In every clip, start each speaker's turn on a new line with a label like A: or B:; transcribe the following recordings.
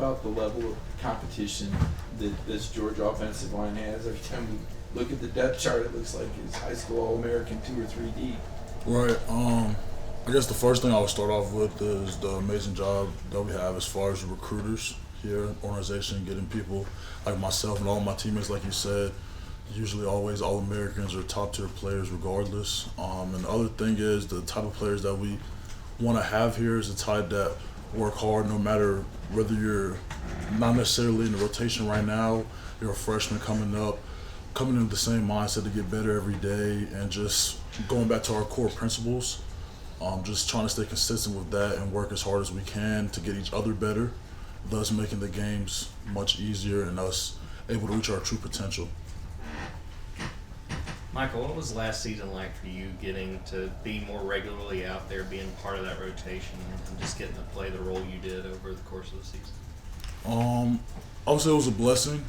A: about the level of competition that this Georgia offensive line has? Every time we look at the depth chart, it looks like it's high school All-American 2 or 3 deep.
B: Right. I guess the first thing I would start off with is the amazing job that we have as far as recruiters here at the organization, getting people like myself and all my teammates, like you said, usually always All-Americans or top-tier players regardless. And the other thing is the type of players that we want to have here is a type that work hard no matter whether you're not necessarily in the rotation right now, you're a freshman coming up, coming in with the same mindset to get better every day and just going back to our core principles. Just trying to stay consistent with that and work as hard as we can to get each other better, thus making the games much easier and us able to reach our true potential.
C: Michael, what was last season like for you getting to be more regularly out there, being part of that rotation, and just getting to play the role you did over the course of the season?
B: Obviously, it was a blessing.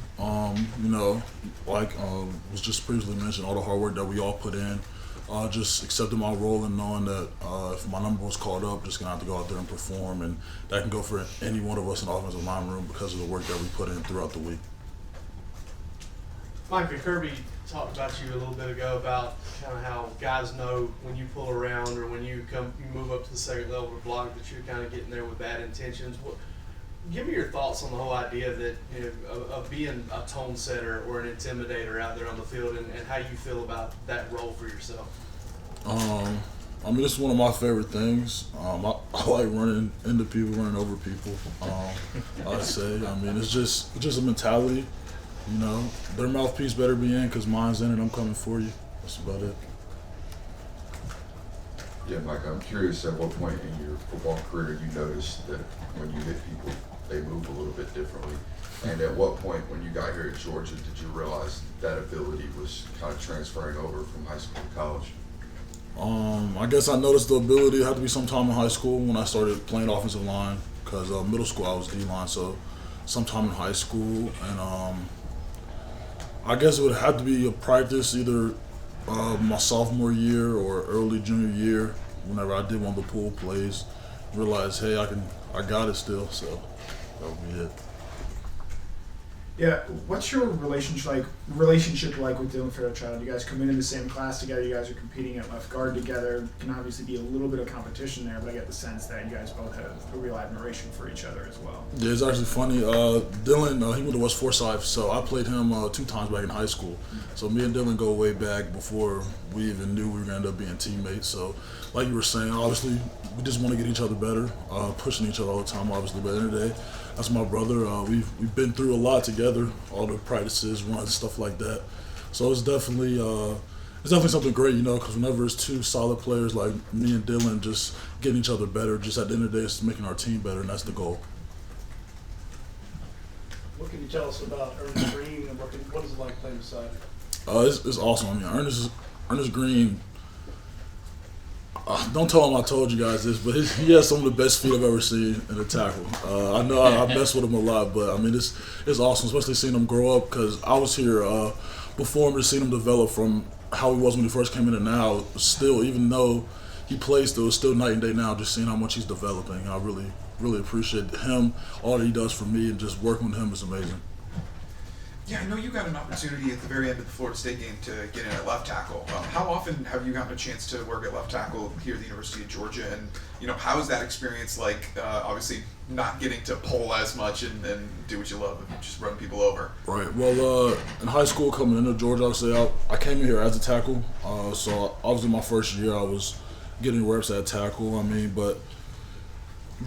B: Was just previously mentioned, all the hard work that we all put in. Just accepting my role and knowing that if my number was called up, just gonna have to go out there and perform, and that can go for any one of us in the offensive line room because of the work that we put in throughout the week.
D: Micah, Kirby talked about you a little bit ago about kind of how guys know when you pull around or when you move up to the second level to block that you're kind of getting there with bad intentions. Give me your thoughts on the whole idea that of being a tone setter or an intimidator out there on the field, and how you feel about that role for yourself.
B: This is one of my favorite things. I like running into people, running over people. I'd say. It's just a mentality. Their mouthpiece better be in because mine's in and I'm coming for you. That's about it.
E: Yeah, Mike, I'm curious at what point in your football career you noticed that when you hit people, they move a little bit differently. And at what point when you got here at Georgia did you realize that ability was kind of transferring over from high school to college?
B: I guess I noticed the ability. It had to be sometime in high school when I started playing offensive line because middle school I was D-line, so sometime in high school. And I guess it would have to be a practice either my sophomore year or early junior year whenever I did one of the pool plays. Realized, hey, I got it still, so that would be it.
F: Yeah, what's your relationship like with Dylan Fairchild? You guys come in the same class together. You guys are competing at left guard together. Can obviously be a little bit of competition there, but I get the sense that you guys both have a real admiration for each other as well.
B: Yeah, it's actually funny. Dylan, he went to West Forsyth, so I played him 2 times back in high school. So me and Dylan go way back before we even knew we were going to end up being teammates. So like you were saying, obviously we just want to get each other better, pushing each other all the time, obviously. But at the end of the day, that's my brother. We've been through a lot together, all the practices, runs, stuff like that. So it's definitely something great, because whenever it's 2 solid players like me and Dylan just getting each other better, just at the end of the day, it's making our team better, and that's the goal.
G: What can you tell us about Ernest Green, and what is it like playing beside him?
B: It's awesome. Ernest Green. Don't tell him I told you guys this, but he has some of the best feet I've ever seen in a tackle. I know I mess with him a lot, but it's awesome, especially seeing him grow up because I was here before him, just seeing him develop from how he was when he first came in and now. Still, even though he plays still, it's still night and day now, just seeing how much he's developing. I really, really appreciate him, all that he does for me, and just working with him is amazing.
H: Yeah, I know you got an opportunity at the very end of the Florida State game to get in at left tackle. How often have you gotten a chance to work at left tackle here at the University of Georgia? And, how is that experience like, obviously not getting to pull as much and do what you love and just run people over?
B: Right. Well, in high school coming into Georgia, I came in here as a tackle. So obviously my first year I was getting reps at tackle. But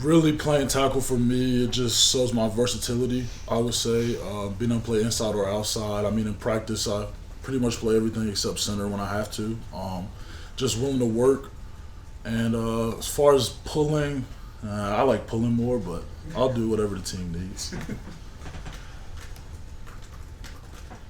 B: really playing tackle for me, it just shows my versatility, I would say. Being able to play inside or outside. In practice, I pretty much play everything except center when I have to. Just willing to work. And as far as pulling, I like pulling more, but I'll do whatever the team needs.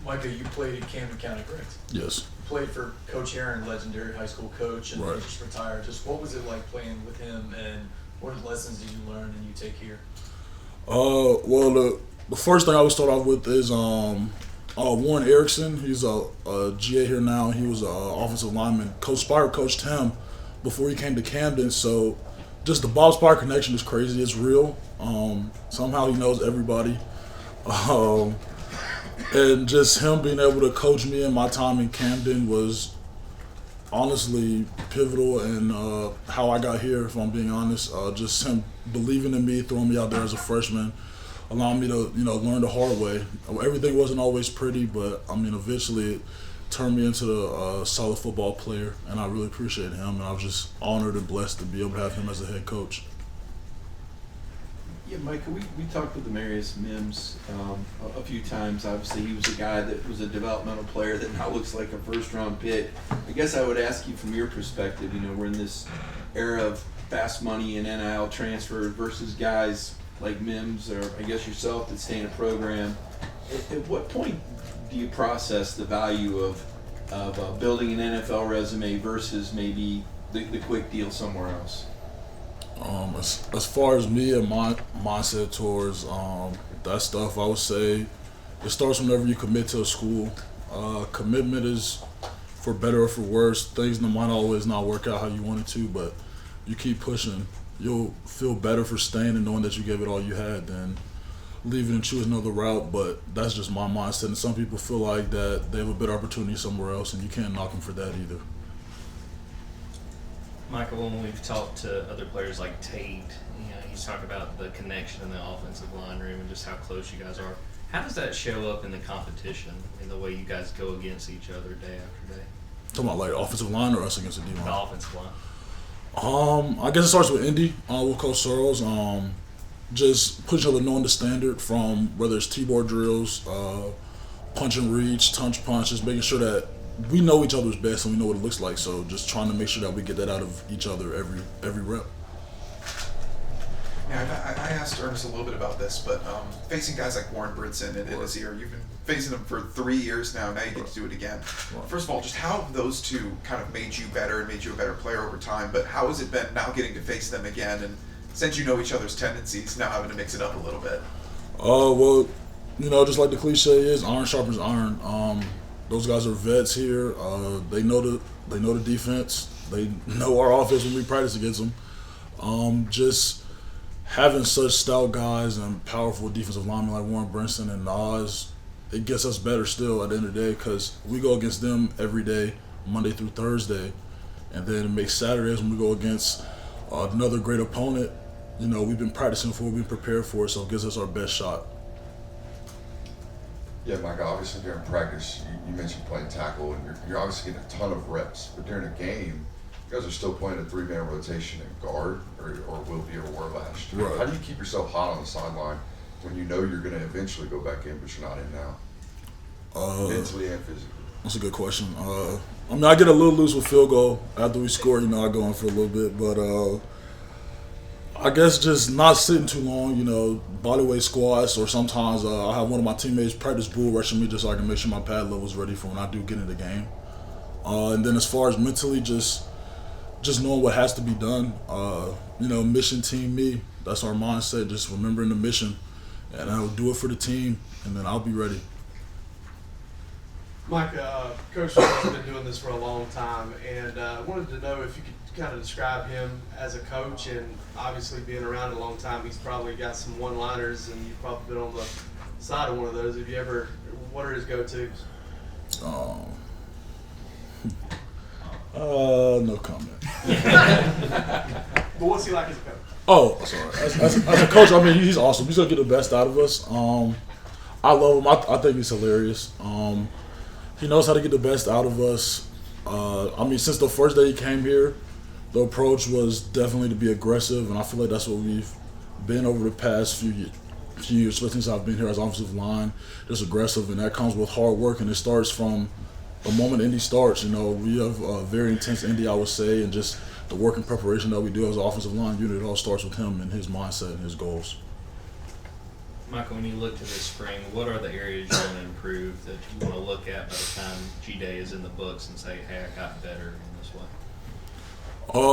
I: Micah, you played at Camden County, correct?
B: Yes.
I: You played for Coach Aon, legendary high school coach, and
B: right.
I: He just retired. Just what was it like playing with him, and what lessons did you learn and you take here?
B: Well, the first thing I would start off with is Warren Erickson. He's a GA here now. He was an offensive lineman. Coach Spire coached him before he came to Camden, so just the Bob Spire connection is crazy. It's real. Somehow he knows everybody. And just him being able to coach me in my time in Camden was honestly pivotal in how I got here, if I'm being honest. Just him believing in me, throwing me out there as a freshman, allowing me to, learn the hard way. Everything wasn't always pretty, but I mean, eventually it turned me into a solid football player, and I really appreciate him, and I was just honored and blessed to be able to have him as a head coach.
A: Yeah, Micah, we talked with Demarius Mims a few times. Obviously, he was a guy that was a developmental player that now looks like a first-round pick. I guess I would ask you from your perspective, we're in this era of fast money and NIL transfer versus guys like Mims or I guess yourself that stay in a program. At what point do you process the value of building an NFL resume versus maybe the quick deal somewhere else?
B: As far as me and my mindset towards that stuff, I would say it starts whenever you commit to a school. Commitment is for better or for worse. Things might always not work out how you want it to, but you keep pushing. You'll feel better for staying and knowing that you gave it all you had than leaving and choosing another route. But that's just my mindset. And some people feel like that they have a better opportunity somewhere else, and you can't knock them for that either.
C: Michael, when we've talked to other players like Tate, he's talked about the connection in the offensive line room and just how close you guys are. How does that show up in the competition, in the way you guys go against each other day after day?
B: Talking about like offensive line or us against the D-line?
C: The offensive line.
B: I guess it starts with Indy, with Coach Searles. Just pushing each other, knowing the standard from whether it's T-board drills, punch and reach, punch, just making sure that we know each other's best and we know what it looks like. So just trying to make sure that we get that out of each other every rep.
H: Yeah, I asked Ernest a little bit about this, but facing guys like Warren Brinson and Nazir, you've been facing them for 3 years now. Now you get to do it again. First of all, just how have those two kind of made you better and made you a better player over time? But how has it been now getting to face them again? And since you know each other's tendencies, now having to mix it up a little bit.
B: Well, just like the cliche is, iron sharpens iron. Those guys are vets here. They know the defense. They know our offense when we practice against them. Just having such stout guys and powerful defensive linemen like Warren Brinson and Nas, it gets us better still at the end of the day because we go against them every day, Monday through Thursday, and then it makes Saturdays when we go against another great opponent. We've been practicing for, we've been prepared for it, so it gives us our best shot.
E: Yeah, Mike, obviously during practice, you mentioned playing tackle, and you're obviously getting a ton of reps. But during a game, you guys are still playing a 3-man rotation at guard, or will be, or were last year.
B: Right.
E: How do you keep yourself hot on the sideline when you know you're going to eventually go back in, but you're not in now? Mentally and physically.
B: That's a good question. I get a little loose with field goal after we score. I go in for a little bit, but I guess just not sitting too long, bodyweight squats, or sometimes I have one of my teammates practice bull rushing me just so I can make sure my pad level's ready for when I do get in the game. And then as far as mentally, just knowing what has to be done, mission team me, that's our mindset, just remembering the mission, and I'll do it for the team, and then I'll be ready.
D: Mike, Coach Aon has been doing this for a long time, and I wanted to know if you could kind of describe him as a coach, and obviously being around a long time, he's probably got some one-liners, and you've probably been on the side of one of those. What are his go-tos?
B: No comment.
D: But what's he like as a coach?
B: Oh, sorry. As a coach, he's awesome. He's gonna get the best out of us. I love him. I think he's hilarious. He knows how to get the best out of us. Since the first day he came here, the approach was definitely to be aggressive, and I feel like that's what we've been over the past few years, especially since I've been here as offensive line, just aggressive, and that comes with hard work, and it starts from the moment Indy starts. We have a very intense Indy, I would say, and just the work and preparation that we do as an offensive line unit, it all starts with him and his mindset and his goals.
C: Michael, when you look to this spring, what are the areas you want to improve that you want to look at by the time G-Day is in the books and say, hey, I got better in this way?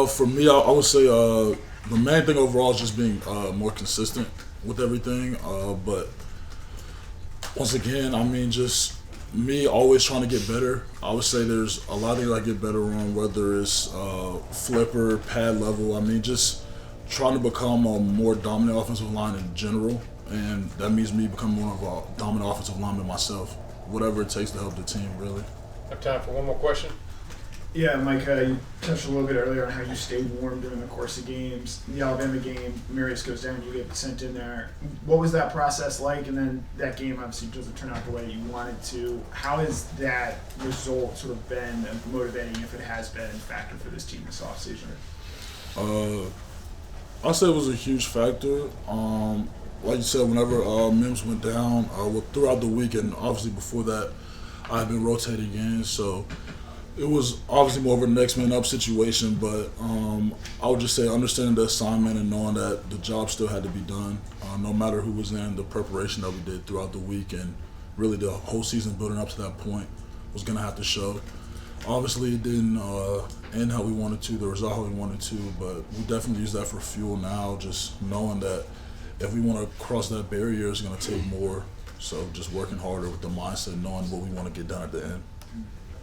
B: For me, I would say the main thing overall is just being more consistent with everything. But once again, just me always trying to get better. I would say there's a lot of things I get better on, whether it's flipper, pad level. Just trying to become a more dominant offensive line in general, and that means me becoming more of a dominant offensive lineman myself. Whatever it takes to help the team, really.
J: Have time for one more question?
F: Yeah, Mike, you touched a little bit earlier on how you stay warm during the course of games. The Alabama game, Marius goes down, you get sent in there. What was that process like? And then that game obviously doesn't turn out the way you wanted to. How has that result sort of been motivating, if it has been, a factor for this team this offseason?
B: I'd say it was a huge factor. Like you said, whenever Mims went down, throughout the week, and obviously before that, I had been rotating in, so it was obviously more of a next man up situation, but I would just say understanding the assignment and knowing that the job still had to be done, no matter who was in, the preparation that we did throughout the week and really the whole season building up to that point was going to have to show. Obviously, it didn't end how we wanted to, the result how we wanted to, but we definitely use that for fuel now, just knowing that if we want to cross that barrier, it's going to take more. So just working harder with the mindset, knowing what we want to get done at the end.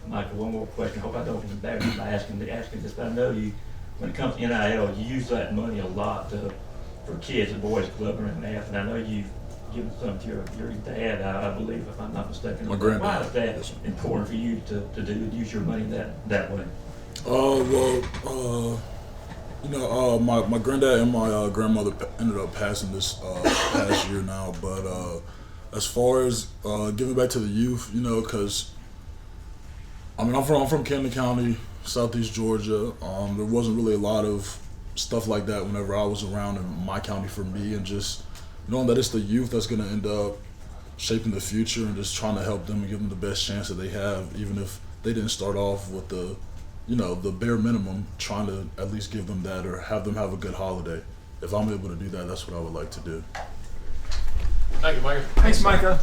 K: Michael, one more question. I hope I don't embarrass you by asking this, but I know you, when it comes to NIL, you use that money a lot for kids at boys club and Athens. And I know you've given some to your dad, I believe, if I'm not mistaken.
B: My granddad.
K: Why is that important for you to use your money that way?
B: My granddad and my grandmother ended up passing this past year now, but as far as giving back to the youth, because I'm from Camden County, Southeast Georgia. There wasn't really a lot of stuff like that whenever I was around in my county for me, and just knowing that it's the youth that's going to end up shaping the future and just trying to help them and give them the best chance that they have, even if they didn't start off with the bare minimum, trying to at least give them that or have them have a good holiday. If I'm able to do that, that's what I would like to do.
J: Thank you, Micah.
F: Thanks, Micah.